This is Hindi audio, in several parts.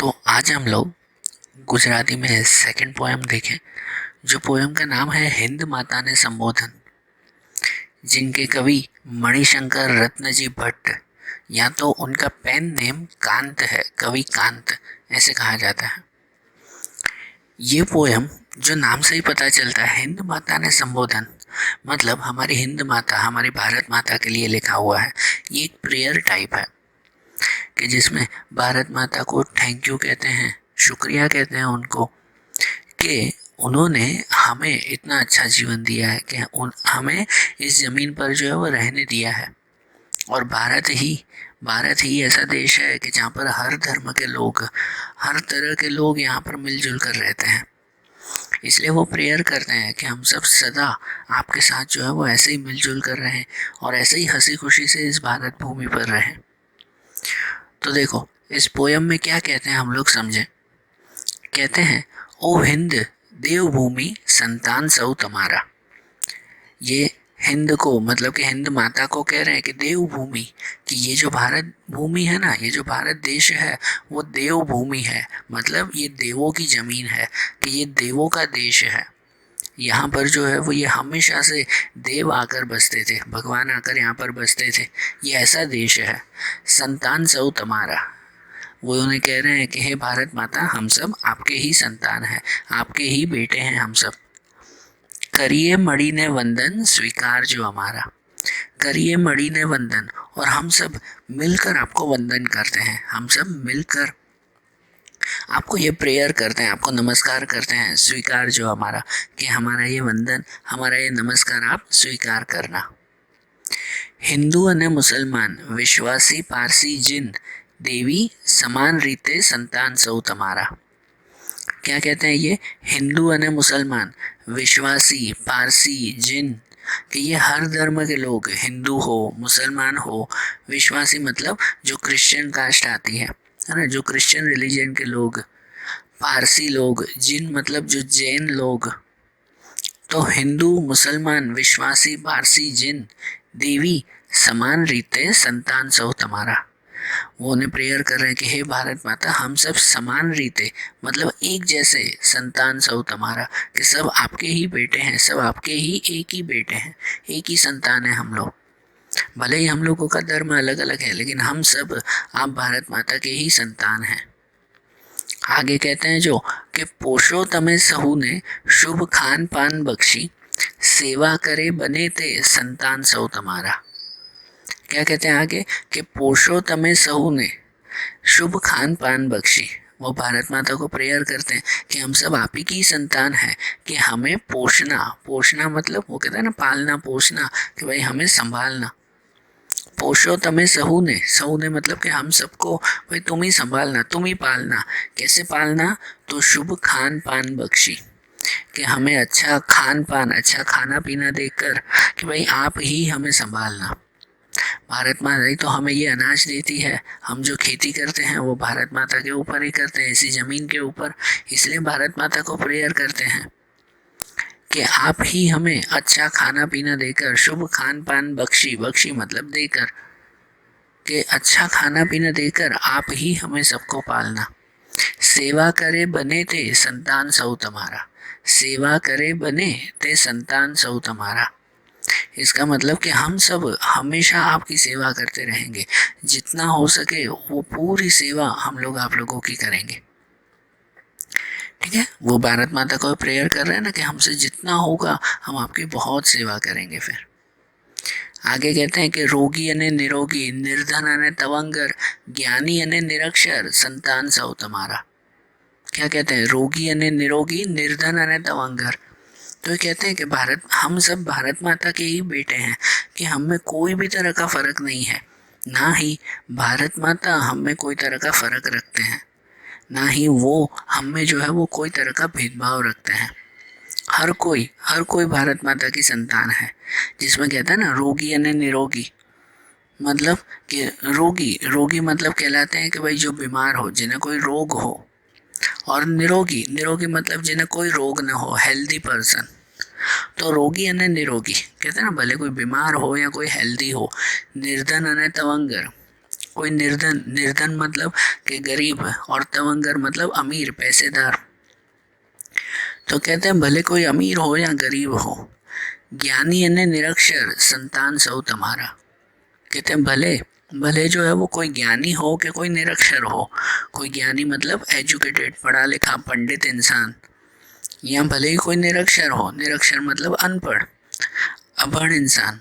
तो आज हम लोग गुजराती में सेकंड पोएम देखें, जो पोएम का नाम है हिंद माता ने संबोधन, जिनके कवि मणिशंकर रत्नजी भट्ट, या तो उनका पेन नेम कांत है, कवि कांत ऐसे कहा जाता है। ये पोएम जो नाम से ही पता चलता है, हिंद माता ने संबोधन, मतलब हमारी हिंद माता, हमारी भारत माता के लिए लिखा हुआ है। ये एक प्रेयर टाइप है कि जिसमें भारत माता को थैंक यू कहते हैं, शुक्रिया कहते हैं उनको कि उन्होंने हमें इतना अच्छा जीवन दिया है कि हमें इस ज़मीन पर जो है वो रहने दिया है। और भारत ही ऐसा देश है कि जहाँ पर हर धर्म के लोग, हर तरह के लोग यहाँ पर मिलजुल कर रहते हैं। इसलिए वो प्रेयर करते हैं कि हम सब सदा आपके साथ जो है वो ऐसे ही मिलजुल कर रहें और ऐसे ही हंसी खुशी से इस भारत भूमि पर रहें। तो देखो इस पोयम में क्या कहते हैं, हम लोग समझें। कहते हैं, ओ हिंद देवभूमि संतान सौ तुम्हारा। ये हिंद को, मतलब कि हिंद माता को कह रहे हैं कि देवभूमि, कि ये जो भारत भूमि है ना, ये जो भारत देश है वो देवभूमि है, मतलब ये देवों की जमीन है, कि ये देवों का देश है। यहाँ पर जो है वो ये हमेशा से देव आकर बसते थे, भगवान आकर यहाँ पर बसते थे। ये ऐसा देश है। संतान सौ तुम्हारा, वो उन्हें कह रहे हैं कि हे भारत माता, हम सब आपके ही संतान हैं, आपके ही बेटे हैं हम सब। करिए मणि ने वंदन स्वीकार जो हमारा। करिए मणि ने वंदन, और हम सब मिलकर आपको वंदन करते हैं, हम सब मिलकर आपको ये प्रेयर करते हैं, आपको नमस्कार करते हैं। स्वीकार जो हमारा, कि हमारा ये वंदन, हमारा ये नमस्कार आप स्वीकार करना। हिंदू અને मुसलमान विश्वासी पारसी जिन देवी समान रीते संतान सौ तुम्हारा। क्या कहते हैं ये? हिंदू અને मुसलमान विश्वासी पारसी जिन, कि ये हर धर्म के लोग, हिंदू हो मुसलमान हो, विश्वासी मतलब जो क्रिश्चियन कास्ट आती है ना, जो क्रिश्चियन रिलीजन के लोग, पारसी लोग, जिन मतलब जो जैन लोग। तो हिंदू मुसलमान विश्वासी पारसी जिन देवी समान रीते संतान सौ तुम्हारा। वो उन्हें प्रेयर कर रहे हैं कि हे भारत माता, हम सब समान रीते, मतलब एक जैसे, संतान सौ तुम्हारा, कि सब आपके ही बेटे हैं, सब आपके ही एक ही बेटे हैं, एक ही संतान है हम लोग। भले ही हम लोगों का धर्म अलग अलग है, लेकिन हम सब आप भारत माता के ही संतान हैं। आगे कहते हैं जो कि पोषो तमे सहू ने शुभ खान पान बख्शी, सेवा करे बने ते संतान सौ तुम्हारा। क्या कहते हैं आगे? कि पोषो तमे सहू ने शुभ खान पान बख्शी। वो भारत माता को प्रेयर करते हैं कि हम सब आप ही की संतान हैं, कि हमें पोषना, पोषना मतलब वो कहते हैं ना पालना पोषना, कि भाई हमें संभालना। पोषो तमें सहू ने मतलब कि हम सबको भाई तुम ही संभालना, तुम ही पालना। कैसे पालना? तो शुभ खान पान बख्शी, कि हमें अच्छा खान पान, अच्छा खाना पीना देकर, कि भाई आप ही हमें संभालना। भारत माता ही तो हमें ये अनाज देती है, हम जो खेती करते हैं वो भारत माता के ऊपर ही करते हैं, इसी जमीन के ऊपर। इसलिए भारत माता को प्रेयर करते हैं कि आप ही हमें अच्छा खाना पीना देकर, शुभ खान पान बख्शी, बख्शी मतलब देकर, कि अच्छा खाना पीना देकर आप ही हमें सबको पालना। सेवा करे बने ते संतान सौ तुम्हारा। सेवा करे बने ते संतान सौ तुम्हारा, इसका मतलब कि हम सब हमेशा आपकी सेवा करते रहेंगे, जितना हो सके वो पूरी सेवा हम लोग आप लोगों की करेंगे। ठीक है, वो भारत माता को प्रेयर कर रहे हैं ना कि हमसे जितना होगा हम आपकी बहुत सेवा करेंगे। फिर आगे कहते हैं कि रोगी अने निरोगी, निर्धन अने तवंगर, ज्ञानी अने निरक्षर, संतान सौ तुम्हारा। क्या कहते हैं? रोगी अने निरोगी, निर्धन अने तवंगर। तो ये कहते हैं कि हम सब भारत माता के ही बेटे हैं, कि हम में कोई भी तरह का फर्क नहीं है, ना ही भारत माता हम में कोई तरह का फर्क रखते हैं, ना ही वो हम में जो है वो कोई तरह का भेदभाव रखते हैं। हर कोई भारत माता की संतान है। जिसमें कहता है ना रोगी यानी निरोगी, मतलब कि रोगी मतलब कहलाते हैं कि भाई जो बीमार हो, जिन्हें कोई रोग हो। और निरोगी मतलब जिन्हें कोई रोग ना हो, हेल्दी पर्सन। तो रोगी यानी निरोगी कहते हैं ना, भले कोई बीमार हो या कोई हेल्दी हो। निर्धन यानी तवंगर, कोई निर्धन, निर्धन मतलब कि गरीब, और तवंगर मतलब अमीर, पैसेदार। तो कहते हैं भले कोई अमीर हो या गरीब हो, ज्ञानी यानी निरक्षर संतान सो तुम्हारा। कहते हैं भले भले जो है वो कोई ज्ञानी हो कि कोई निरक्षर हो, कोई ज्ञानी मतलब एजुकेटेड, पढ़ा लिखा पंडित इंसान, या भले ही कोई निरक्षर हो, निरक्षर मतलब अनपढ़, अभण इंसान।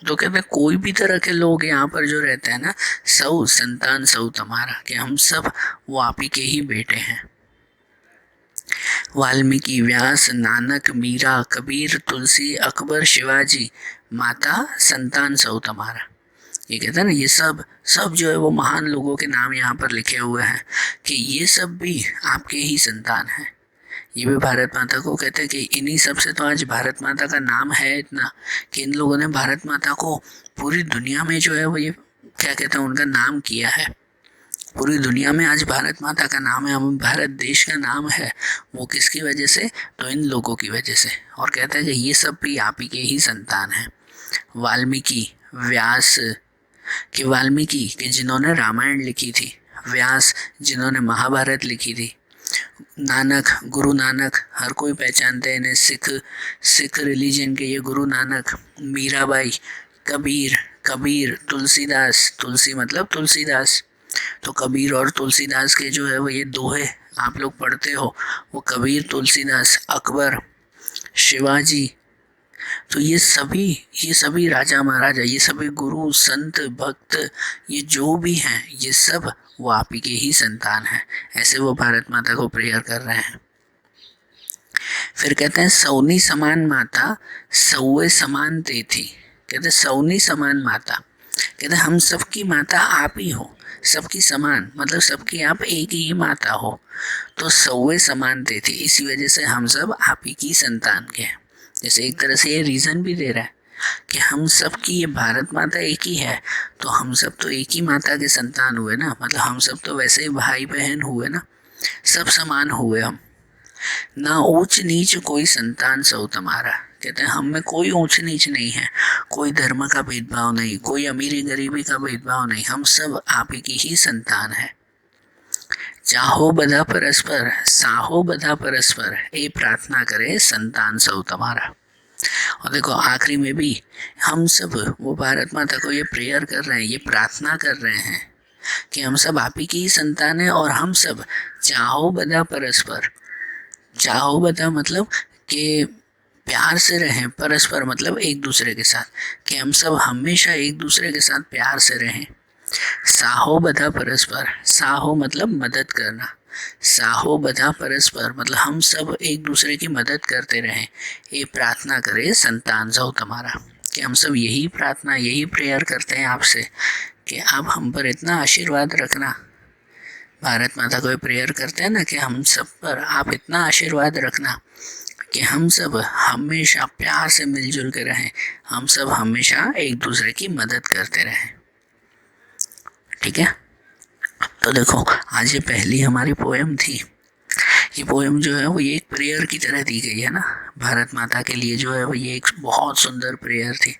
तो कहते हैं कोई भी तरह के लोग यहाँ पर जो रहते हैं ना, सौ संतान सौ तुम्हारा, कि हम सब वो आप ही के ही बेटे हैं। वाल्मीकि, व्यास, नानक, मीरा, कबीर, तुलसी, अकबर, शिवाजी, माता, संतान सौ तुम्हारा। ये कहते हैं ना, ये सब सब जो है वो महान लोगों के नाम यहाँ पर लिखे हुए हैं कि ये सब भी आपके ही संतान हैं। ये भी भारत माता को कहते हैं कि इन्हीं सब से तो आज भारत माता का नाम है इतना, कि इन लोगों ने भारत माता को पूरी दुनिया में जो है वो ये क्या कहते हैं उनका नाम किया है। पूरी दुनिया में आज भारत माता का नाम है, हम भारत देश का नाम है, वो किसकी वजह से, तो इन लोगों की वजह से। और कहते हैं कि ये सब भी आप ही के ही संतान हैं। वाल्मीकि, व्यास, कि वाल्मीकि कि जिन्होंने रामायण लिखी थी, व्यास जिन्होंने महाभारत लिखी थी, नानक, गुरु नानक, हर कोई पहचानते हैं इन्हें, सिख सिख रिलीजन के ये गुरु नानक, मीराबाई, कबीर, कबीर, तुलसीदास, तुलसी मतलब तुलसीदास। तो कबीर और तुलसीदास के जो है वो ये दोहे आप लोग पढ़ते हो, वो कबीर, तुलसीदास, अकबर, शिवाजी। तो ये सभी राजा महाराजा, ये सभी गुरु संत भक्त, ये जो भी हैं ये सब वो आप ही के ही संतान हैं। ऐसे वो भारत माता को प्रेयर कर रहे हैं। फिर कहते हैं सौनी समान माता, सौवे समान ते थी। कहते सौनी समान माता, कहते हम सबकी माता आप ही हो, सबकी समान मतलब सबकी आप एक ही माता हो। तो सौवे समान ते थी, इसी वजह से हम सब आप ही की संतान के हैं। जैसे एक तरह से ये रीज़न भी दे रहा है कि हम सब की ये भारत माता एक ही है, तो हम सब तो एक ही माता के संतान हुए ना, मतलब हम सब तो वैसे ही भाई बहन हुए ना, सब समान हुए हम। ना ऊंच नीच कोई संतान सो तुम्हारा, कहते हैं हम में कोई ऊंच नीच नहीं है, कोई धर्म का भेदभाव नहीं, कोई अमीरी गरीबी का भेदभाव नहीं, हम सब आप ही की ही संतान है। चाहो बधा परस्पर, साहो बधा परस्पर, ये प्रार्थना करे संतान सौ तुम्हारा। और देखो आखिरी में भी हम सब वो भारत माता को ये प्रेयर कर रहे हैं, ये प्रार्थना कर रहे हैं कि हम सब आप ही की ही संतान है, और हम सब चाहो बधा परस्पर, चाहो बधा मतलब कि प्यार से रहें, परस्पर मतलब एक दूसरे के साथ, कि हम सब हमेशा एक दूसरे के साथ प्यार से रहें। साहो बधा परस्पर, साहो मतलब मदद करना, साहो बधा परस्पर मतलब हम सब एक दूसरे की मदद करते रहें। ये प्रार्थना करे संतान सो तुम्हारा, कि हम सब यही प्रार्थना यही प्रेयर करते हैं आपसे कि आप हम पर इतना आशीर्वाद रखना। भारत माता को प्रेयर करते हैं ना कि हम सब पर आप इतना आशीर्वाद रखना कि हम सब हमेशा प्यार से मिलजुल के रहें, हम सब हमेशा एक दूसरे की मदद करते रहें। ठीक है, तो देखो आज ये पहली हमारी पोएम थी। ये पोएम जो है वो ये एक प्रेयर की तरह दी गई है ना भारत माता के लिए, जो है वो ये एक बहुत सुंदर प्रेयर थी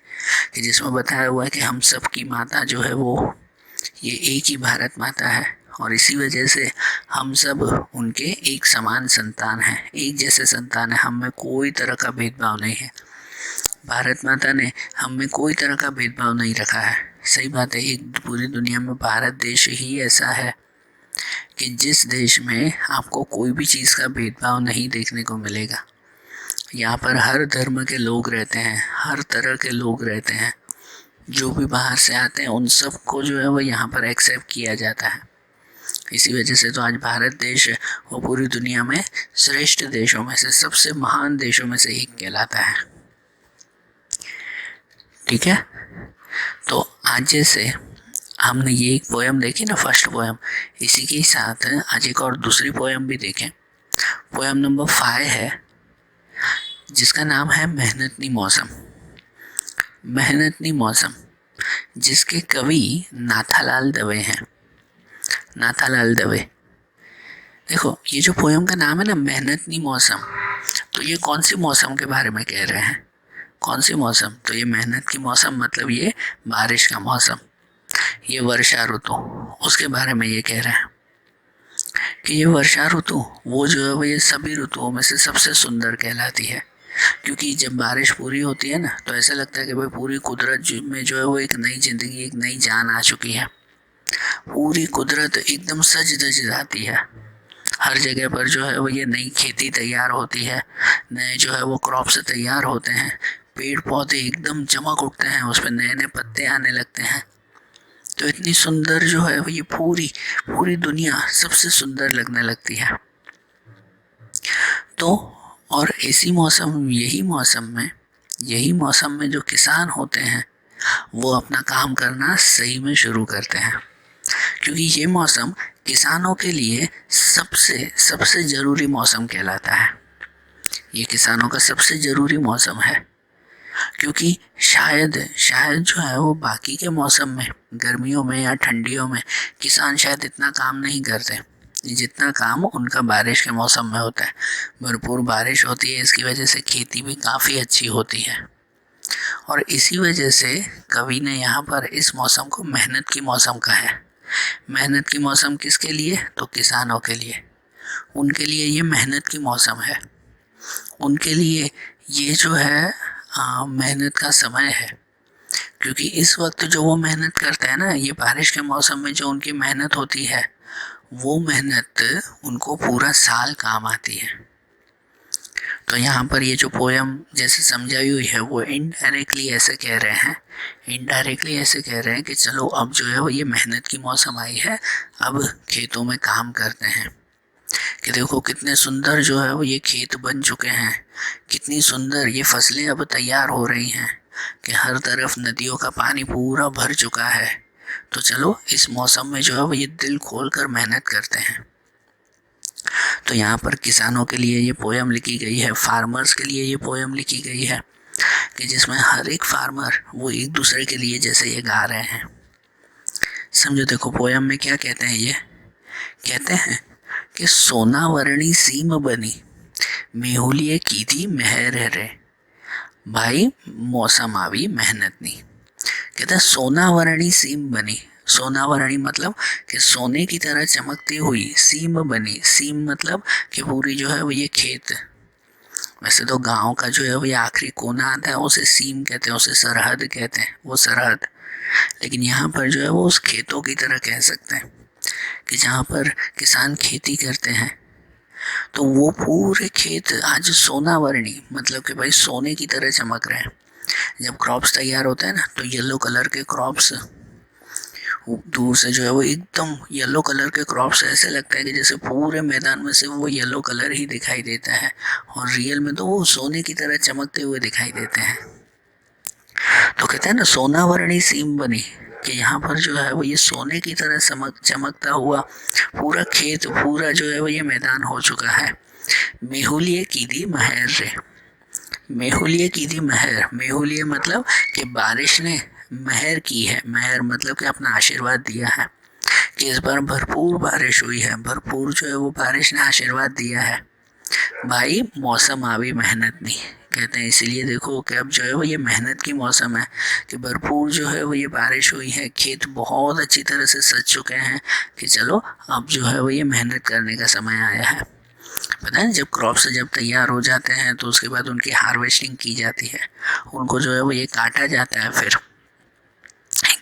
कि जिसमें बताया हुआ है कि हम सब की माता जो है वो ये एक ही भारत माता है, और इसी वजह से हम सब उनके एक समान संतान हैं, एक जैसे संतान है, हम में कोई तरह का भेदभाव नहीं है। भारत माता ने हम में कोई तरह का भेदभाव नहीं रखा है। सही बात है, एक पूरी दुनिया में भारत देश ही ऐसा है कि जिस देश में आपको कोई भी चीज़ का भेदभाव नहीं देखने को मिलेगा। यहाँ पर हर धर्म के लोग रहते हैं, हर तरह के लोग रहते हैं, जो भी बाहर से आते हैं उन सब को जो है वो यहाँ पर एक्सेप्ट किया जाता है। इसी वजह से तो आज भारत देश वो पूरी दुनिया में श्रेष्ठ देशों में से, सबसे महान देशों में से एक कहलाता है। ठीक है, तो आज जैसे हमने ये एक पोएम देखी ना, फर्स्ट पोएम, इसी के साथ आज एक और दूसरी पोएम भी देखें। पोएम नंबर 5 है जिसका नाम है मेहनतनी मौसम। मेहनतनी मौसम, जिसके कवि नाथालाल दवे हैं। नाथालाल दवे। देखो ये जो पोएम का नाम है ना मेहनतनी मौसम, तो ये कौन सी मौसम के बारे में कह रहे हैं? कौन सी मौसम? तो ये मेहनत की मौसम मतलब ये बारिश का मौसम। ये वर्षा ऋतु, उसके बारे में ये कह रहे हैं कि ये वर्षा ऋतु वो जो है वो ये सभी ऋतुओं में से सबसे सुंदर कहलाती है। क्योंकि जब बारिश पूरी होती है ना तो ऐसा लगता है कि भाई पूरी कुदरत में जो है वो एक नई जिंदगी, एक नई जान आ चुकी है। पूरी कुदरत एकदम सज धज जाती है। हर जगह पर जो है वो ये नई खेती तैयार होती है, नए जो है वो क्रॉप्स तैयार होते हैं, पेड़ पौधे एकदम चमक उठते हैं, उस पर नए नए पत्ते आने लगते हैं। तो इतनी सुंदर जो है वो ये पूरी पूरी दुनिया सबसे सुंदर लगने लगती है। तो और इसी मौसम, यही मौसम में जो किसान होते हैं वो अपना काम करना सही में शुरू करते हैं। क्योंकि ये मौसम किसानों के लिए सबसे सबसे ज़रूरी मौसम कहलाता है। ये किसानों का सबसे ज़रूरी मौसम है। क्योंकि शायद शायद जो है वो बाकी के मौसम में, गर्मियों में या ठंडियों में किसान शायद इतना काम नहीं करते जितना काम उनका बारिश के मौसम में होता है। भरपूर बारिश होती है, इसकी वजह से खेती भी काफ़ी अच्छी होती है। और इसी वजह से कवि ने यहाँ पर इस मौसम को मेहनत की मौसम कहा है। मेहनत की मौसम किसके लिए? तो किसानों के लिए। उनके लिए ये मेहनत की मौसम है। उनके लिए ये जो है मेहनत का समय है। क्योंकि इस वक्त जो वो मेहनत करते हैं ना, ये बारिश के मौसम में जो उनकी मेहनत होती है वो मेहनत उनको पूरा साल काम आती है। तो यहाँ पर ये जो पोयम जैसे समझाई हुई है वो इनडायरेक्टली ऐसे कह रहे हैं कि चलो अब जो है वो ये मेहनत की मौसम आई है, अब खेतों में काम करते हैं। कि देखो कितने सुंदर जो है वो ये खेत बन चुके हैं, कितनी सुंदर ये फसलें अब तैयार हो रही हैं, कि हर तरफ नदियों का पानी पूरा भर चुका है। तो चलो इस मौसम में जो है वो ये दिल खोल कर मेहनत करते हैं। तो यहाँ पर किसानों के लिए ये पोयम लिखी गई है, फार्मर्स के लिए ये पोयम लिखी गई है, कि जिसमें हर एक फार्मर वो एक दूसरे के लिए जैसे ये गा रहे हैं। समझो, देखो पोयम में क्या कहते हैं, ये कहते हैं कि सोना वर्णी सीम बनी, मेहुलिए की थी मेहर रे, भाई मौसम आवी मेहनत नी। कहते हैं सोना वर्णी सीम बनी। सोना वर्णी मतलब कि सोने की तरह चमकती हुई, सीम बनी, सीम मतलब कि पूरी जो है वो ये खेत, वैसे तो गांव का जो है वो ये आखिरी कोना आता है उसे सीम कहते हैं, उसे सरहद कहते हैं, वो सरहद। लेकिन यहाँ पर जो है वो उस खेतों की तरह कह सकते हैं कि जहाँ पर किसान खेती करते हैं तो वो पूरे खेत आज सोना वर्णी, मतलब कि भाई सोने की तरह चमक रहे हैं। जब क्रॉप्स तैयार होते हैं ना तो येलो कलर के क्रॉप्स, दूर से जो है वो एकदम येलो कलर के क्रॉप्स, ऐसे लगता है कि जैसे पूरे मैदान में से वो येलो कलर ही दिखाई देता है, और रियल में तो वो सोने की तरह चमकते हुए दिखाई देते हैं। तो कहते हैं ना सोना वर्णी सीम बनी, कि यहाँ पर जो है वो ये सोने की तरह चमकता हुआ पूरा खेत, पूरा जो है वो ये मैदान हो चुका है। मेहुलिए की दी महर रे, मेहुलिए की थी महर, मेहुलिए मतलब कि बारिश ने महर की है, महर मतलब कि अपना आशीर्वाद दिया है, कि इस बार भरपूर बारिश हुई है, भरपूर जो है वो बारिश ने आशीर्वाद दिया है, भाई मौसम आवी मेहनत नहीं। कहते हैं इसीलिए देखो कि अब जो है वो ये मेहनत की मौसम है, कि भरपूर जो है वो ये बारिश हुई है, खेत बहुत अच्छी तरह से सज चुके हैं, कि चलो अब जो है वो ये मेहनत करने का समय आया है। पता है जब क्रॉप्स जब तैयार हो जाते हैं तो उसके बाद उनकी हार्वेस्टिंग की जाती है, उनको जो है वो ये काटा जाता है फिर,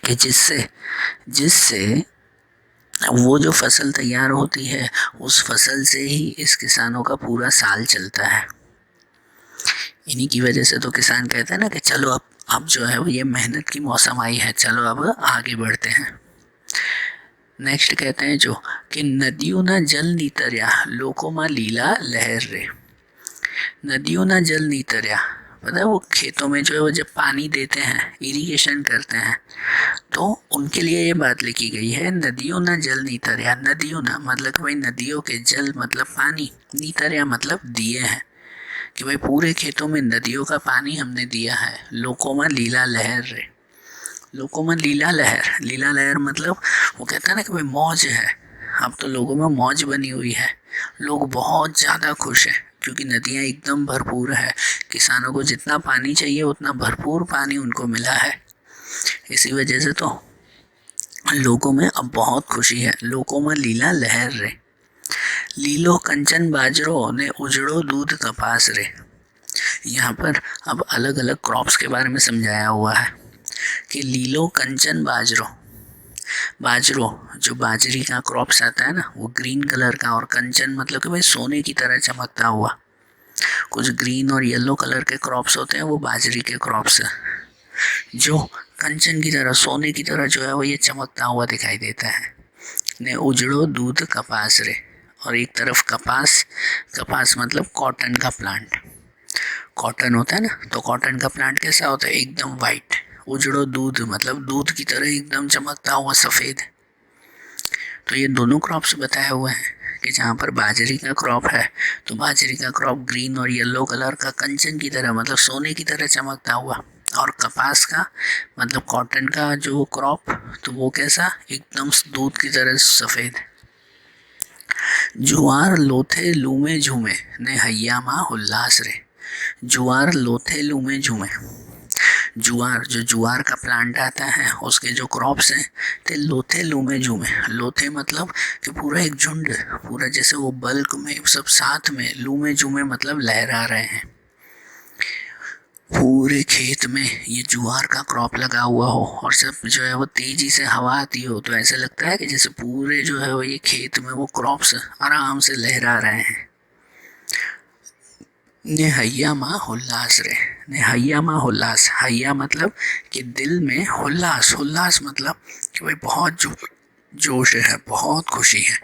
कि जिससे जिससे वो जो फसल तैयार होती है उस फसल से ही इस किसानों का पूरा साल चलता है। इन्हीं की वजह से तो किसान कहते हैं ना कि चलो अब जो है वो ये मेहनत की मौसम आई है, चलो अब आगे बढ़ते हैं। नेक्स्ट कहते हैं जो कि नदियों ना जल नी तरया, लोको मा लीला लहर रे। नदियों ना जल नी तरया, पता है वो खेतों में जो है वो जब पानी देते हैं, इरिगेशन करते हैं, तो उनके लिए ये बात लिखी गई है, नदियों ना जल नी तरया। नदियों ना मतलब कि भाई नदियों के, जल मतलब पानी, नी तरया मतलब दिए हैं, कि भाई पूरे खेतों में नदियों का पानी हमने दिया है। लोको मा लीला लहर रे, लोगों में लीला लहर, लीला लहर मतलब वो कहता है ना कि भाई मौज है, अब तो लोगों में मौज बनी हुई है, लोग बहुत ज़्यादा खुश हैं क्योंकि नदियाँ एकदम भरपूर है, किसानों को जितना पानी चाहिए उतना भरपूर पानी उनको मिला है। इसी वजह से तो लोगों में अब बहुत खुशी है, लोगों में लीला लहर रे। लीलो कंचन बाजरो ने उजड़ो दूध कपास रे। यहाँ पर अब अलग अलग क्रॉप्स के बारे में समझाया हुआ है कि लीलो कंचन बाजरो, बाजरो जो बाजरी का क्रॉप्स आता है ना, वो ग्रीन कलर का, और कंचन मतलब कि भाई सोने की तरह चमकता हुआ। कुछ ग्रीन और येलो कलर के क्रॉप्स होते हैं, वो बाजरी के क्रॉप्स है। जो कंचन की तरह, सोने की तरह जो है वो ये चमकता हुआ दिखाई देता है। ने उजड़ो दूध कपास रे, और एक तरफ कपास, कपास मतलब कॉटन का प्लांट। कॉटन होता है ना, तो कॉटन का प्लांट कैसा होता है, एकदम वाइट। उजड़ो दूध मतलब दूध की तरह एकदम चमकता हुआ सफ़ेद। तो ये दोनों क्रॉप्स बताए हुए हैं कि जहाँ पर बाजरी का क्रॉप है तो बाजरी का क्रॉप ग्रीन और येलो कलर का कंचन की तरह मतलब सोने की तरह चमकता हुआ, और कपास का मतलब कॉटन का जो क्रॉप, तो वो कैसा, एकदम दूध की तरह सफ़ेद। जुआर लोथे लूमे झूमे ने हैया माँ उल्लास रे। जुआर लोथे लूमे झूमे, जुआर जो जुआर का प्लांट आता है उसके जो क्रॉप्स हैं ते लोथे लूमे झूमे। लोथे मतलब कि पूरा एक झुंड, पूरा जैसे वो बल्क में सब साथ में, लूमे झूमे मतलब लहरा रहे हैं। पूरे खेत में ये जुआर का क्रॉप लगा हुआ हो और सब जो है वो तेजी से हवा आती हो, तो ऐसा लगता है कि जैसे पूरे जो है वो ये खेत में वो क्रॉप्स आराम से लहरा रहे हैं। ने हैया माँ उल्लास रे, ने हैया माँ उल्लास, हैया मतलब कि दिल में, उल्लास, उल्लास मतलब कि भाई बहुत जोश है, बहुत खुशी है।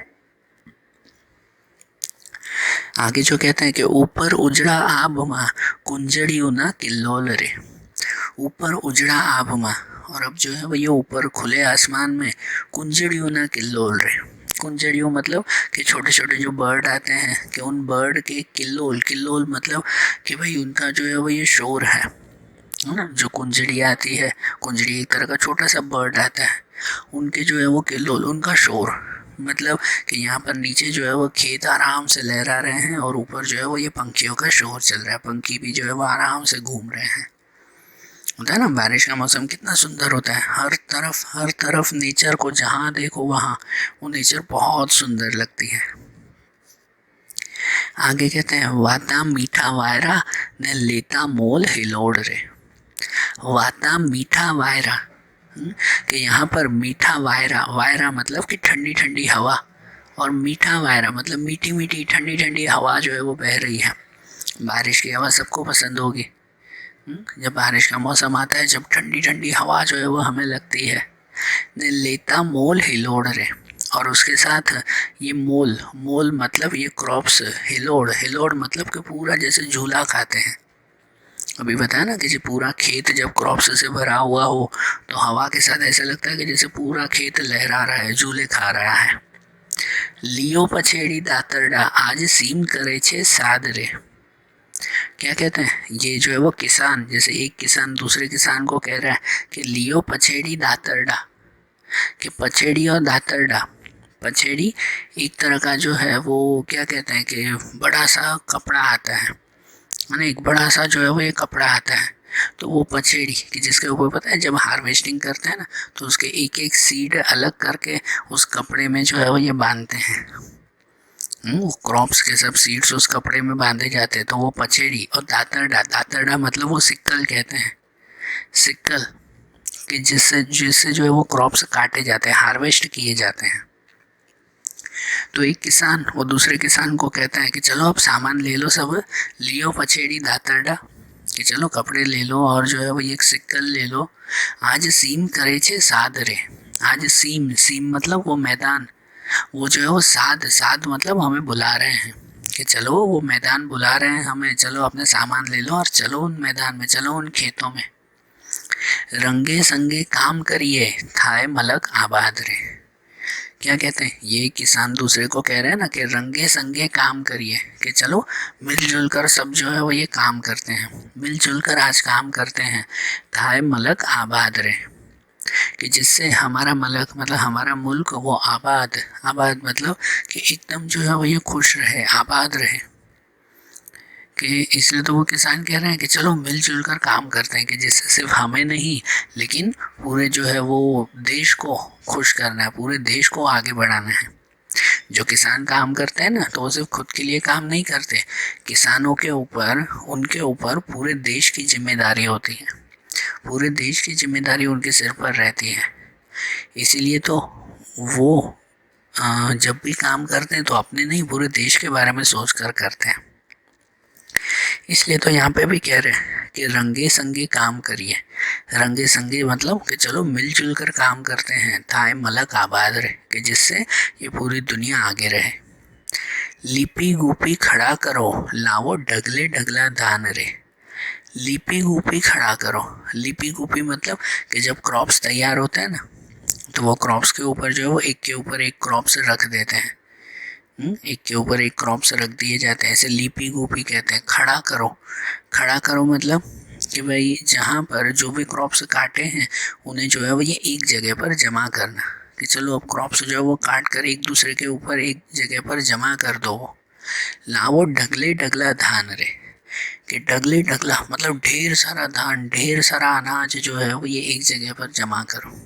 आगे जो कहते हैं कि ऊपर उजड़ा आब माँ कुंजड़ियों ना किल्लोल रे। ऊपर उजड़ा आब माँ, और अब जो है वो ये ऊपर खुले आसमान में कुंजड़ियों ना किल्लोल रे। कुंजड़ियों मतलब कि छोटे छोटे जो बर्ड आते हैं, कि उन बर्ड के किल्लोल, किल्लोल मतलब कि भाई उनका जो है वो ये शोर है ना। जो कुंजड़ी आती है, कुंजड़ी एक तरह का छोटा सा बर्ड आता है, उनके जो है वो किल्लोल, उनका शोर मतलब कि यहाँ पर नीचे जो है वो खेत आराम से लहरा रहे हैं और ऊपर जो है वो ये पंखियों का शोर चल रहा है। पंखी भी जो है वो आराम से घूम रहे हैं। होता है ना, बारिश का मौसम कितना सुंदर होता है, हर तरफ नेचर को जहाँ देखो वहाँ वो नेचर बहुत सुंदर लगती है। आगे कहते हैं वाता मीठा वायरा ने लेता मोल हिलोड़ रे। वाता मीठा वायरा, कि यहाँ पर मीठा वायरा, वायरा मतलब कि ठंडी ठंडी हवा, और मीठा वायरा मतलब मीठी मीठी ठंडी ठंडी हवा जो है वो बह रही है। बारिश की हवा सबको पसंद होगी। जब बारिश का मौसम आता है, जब ठंडी ठंडी हवा जो है वो हमें लगती है। ने लेता मोल हिलोड़ रे, और उसके साथ ये मोल, मोल मतलब ये क्रॉप्स, हिलोड़, हिलोड़ मतलब कि पूरा जैसे झूला खाते हैं। अभी बताया ना कि जो पूरा खेत जब क्रॉप्स से भरा हुआ हो तो हवा के साथ ऐसा लगता है कि जैसे पूरा खेत लहरा रहा है, झूले खा रहा है। लियो पछेड़ी दातरडा आज सीम करे छे साद रे। क्या कहते हैं, ये जो है वो किसान, जैसे एक किसान दूसरे किसान को कह रहा है कि लियो पछेड़ी दातरडा, कि पछेड़ी और दातरडा, पछेड़ी एक तरह का जो है वो क्या कहते हैं कि बड़ा सा कपड़ा आता है ना, एक बड़ा सा जो है वो ये कपड़ा आता है, तो वो पछेड़ी कि जिसके ऊपर पता है जब हार्वेस्टिंग करते हैं ना तो उसके एक एक सीड अलग करके उस कपड़े में जो है वो ये बांधते हैं। वो क्रॉप्स के सब सीड्स उस कपड़े में बांधे जाते हैं, तो वो पछेड़ी। और दातरडा, दातरडा मतलब वो सिक्कल कहते हैं, सिक्कल, कि जिससे जिससे जो है वो क्रॉप्स काटे जाते हैं, हार्वेस्ट किए जाते हैं। तो एक किसान वो दूसरे किसान को कहता है कि चलो अब सामान ले लो सब, लियो पछेड़ी दातरडा, कि चलो कपड़े ले लो और जो है वो एक सिक्कल ले लो। आज सीम करे छे साद रे। आज सीम, सीम मतलब वो मैदान, वो जो है वो साद, साद मतलब हमें बुला रहे हैं कि चलो वो मैदान बुला रहे हैं हमें, चलो अपने सामान ले लो और चलो उन मैदान में, चलो उन खेतों में। रंगे संगे काम करिए थाए मलक आबाद रे। क्या कहते हैं, ये किसान दूसरे को कह रहे हैं ना कि रंगे संगे काम करिए, कि चलो मिलजुल कर सब जो है वो ये काम करते हैं, मिलजुल कर आज काम करते हैं। थाए मलक आबाद रे, कि जिससे हमारा मलक मतलब हमारा मुल्क वो आबाद, आबाद मतलब कि एकदम जो है वो ये खुश रहे, आबाद रहे। कि इसलिए तो वो किसान कह रहे हैं कि चलो मिलजुल कर काम करते हैं, कि जिससे सिर्फ हमें नहीं लेकिन पूरे जो है वो देश को खुश करना है, पूरे देश को आगे बढ़ाना है। जो किसान काम करते हैं ना, तो वो सिर्फ खुद के लिए काम नहीं करते, किसानों के ऊपर, उनके ऊपर पूरे देश की जिम्मेदारी होती है, पूरे देश की जिम्मेदारी उनके सिर पर रहती है। इसीलिए तो वो जब भी काम करते हैं तो अपने नहीं पूरे देश के बारे में सोच कर करते हैं। इसलिए तो यहाँ पे भी कह रहे हैं कि रंगे संगे काम करिए। रंगे संगे मतलब कि चलो मिलजुल कर काम करते हैं, थाए मलक आबाद रहे, कि जिससे ये पूरी दुनिया आगे रहे। लिपि गुपी खड़ा करो, लावो डगले डगला धान रे। लिपि गुपी खड़ा करो, लिपि गुपी मतलब कि जब क्रॉप्स तैयार होते हैं ना, तो वो क्रॉप्स के ऊपर जो है वो एक के ऊपर एक क्रॉप्स रख देते हैं, एक के ऊपर एक क्रॉप्स रख दिए जाते हैं, ऐसे लीपी गोपी कहते हैं। खड़ा करो, खड़ा करो मतलब कि भाई जहाँ पर जो भी क्रॉप्स काटे हैं उन्हें जो है वो ये एक जगह पर जमा करना, कि चलो अब क्रॉप्स जो है वो काट कर एक दूसरे के ऊपर एक जगह पर जमा कर दो। लावो ढगले ढगला धान रे, कि ढगले ढगला मतलब ढेर सारा धान, ढेर सारा अनाज जो है वो ये एक जगह पर जमा करो।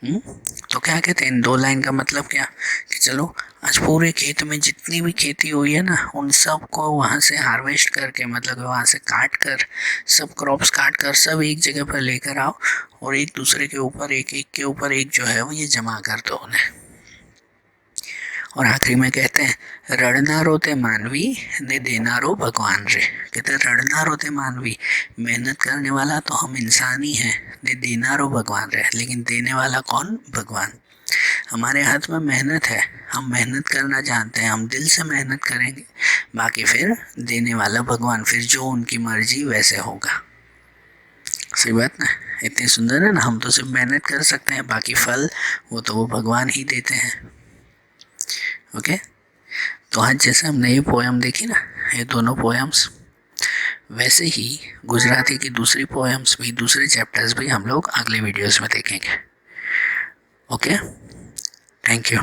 तो क्या कहते हैं इन दो लाइन का मतलब क्या, कि चलो आज पूरे खेत में जितनी भी खेती हुई है ना, उन सब को वहाँ से हार्वेस्ट करके, मतलब वहाँ से काट कर, सब क्रॉप्स काट कर सब एक जगह पर लेकर आओ और एक दूसरे के ऊपर एक एक के ऊपर एक जो है वो ये जमा कर दो उन्हें। और आखिरी में कहते हैं रड़ना रोते मानवी ने देना रो भगवान रे। कहते हैं रड़ना रोते मानवी, मेहनत करने वाला तो हम इंसान ही हैं, ने देना रो भगवान रे, लेकिन देने वाला कौन, भगवान। हमारे हाथ में मेहनत है, हम मेहनत करना जानते हैं, हम दिल से मेहनत करेंगे, बाकी फिर देने वाला भगवान, फिर जो उनकी मर्जी वैसे होगा। सही बात ना, इतनी सुंदर है ना। हम तो सिर्फ मेहनत कर सकते हैं, बाकी फल वो तो वो भगवान ही देते हैं। ओके, तो आज जैसे हमने ये पोएम देखी ना, ये दोनों पोएम्स, वैसे ही गुजराती की दूसरी पोएम्स भी, दूसरे चैप्टर्स भी हम लोग अगले वीडियोस में देखेंगे। Okay, thank you.